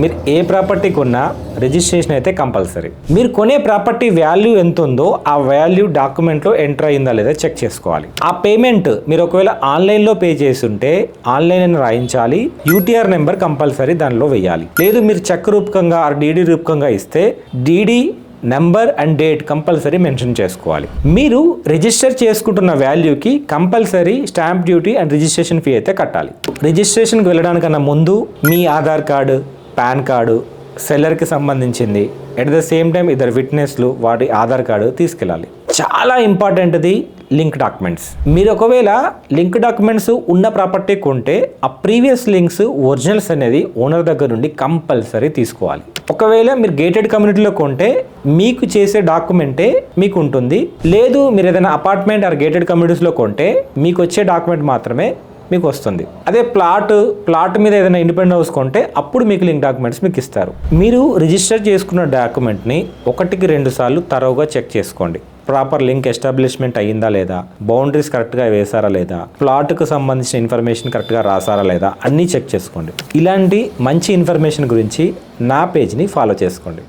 మీరు ఏ ప్రాపర్టీ కొన్నా రిజిస్ట్రేషన్ అయితే కంపల్సరీ. మీరు కొనే ప్రాపర్టీ వాల్యూ ఎంత ఉందో ఆ వాల్యూ డాక్యుమెంట్లో ఎంటర్ అయిందా లేదా చెక్ చేసుకోవాలి. ఆ పేమెంట్ మీరు ఒకవేళ ఆన్లైన్లో పే చేస్తుంటే ఆన్లైన్ అని రాయించాలి. యూటీఆర్ నెంబర్ కంపల్సరీ దానిలో వేయాలి. లేదు మీరు చెక్ రూపకంగా డీడీ రూపకంగా ఇస్తే DD number and date compulsory mention చేసుకోవాలి. మీరు రిజిస్టర్ చేసుకుంటున్న వాల్యూకి compulsory stamp duty and registration fee అయితే కట్టాలి. రిజిస్ట్రేషన్కి వెళ్ళడానికన్నా ముందు మీ ఆధార్ కార్డు, పాన్ కార్డు, సెల్లర్కి సంబంధించింది, ఎట్ ద సేమ్ టైం ఇద్దరు విట్నెస్లు వాటి ఆధార్ కార్డు తీసుకెళ్ళాలి. చాలా ఇంపార్టెంట్ది లింక్ డాక్యుమెంట్స్. మీరు ఒకవేళ లింక్ డాక్యుమెంట్స్ ఉన్న ప్రాపర్టీ కొంటే ఆ ప్రీవియస్ లింక్స్ ఒరిజినల్స్ అనేది ఓనర్ దగ్గర నుండి కంపల్సరీ తీసుకోవాలి. ఒకవేళ మీరు గేటెడ్ కమ్యూనిటీలో కొంటే మీకు చేసే డాక్యుమెంటే మీకు ఉంటుంది. లేదు మీరు ఏదైనా అపార్ట్మెంట్ ఆర్ గేటెడ్ కమ్యూనిటీస్లో కొంటే మీకు వచ్చే డాక్యుమెంట్ మాత్రమే మీకు వస్తుంది. అదే ప్లాట్ మీద ఏదైనా ఇండిపెండెంట్ హౌస్ కొంటే అప్పుడు మీకు లింక్ డాక్యుమెంట్స్ మీకు ఇస్తారు. మీరు రిజిస్టర్ చేసుకున్న డాక్యుమెంట్ని 1-2 సార్లు తరోగా చెక్ చేసుకోండి. ప్రాపర్ లింక్ ఎస్టాబ్లిష్మెంట్ అయ్యిందా లేదా, బౌండరీస్ కరెక్ట్గా వేసారా లేదా, ప్లాట్కు సంబంధించిన ఇన్ఫర్మేషన్ కరెక్ట్గా రాసారా లేదా అన్నీ చెక్ చేసుకోండి. ఇలాంటి మంచి ఇన్ఫర్మేషన్ గురించి నా పేజ్ని ఫాలో చేసుకోండి.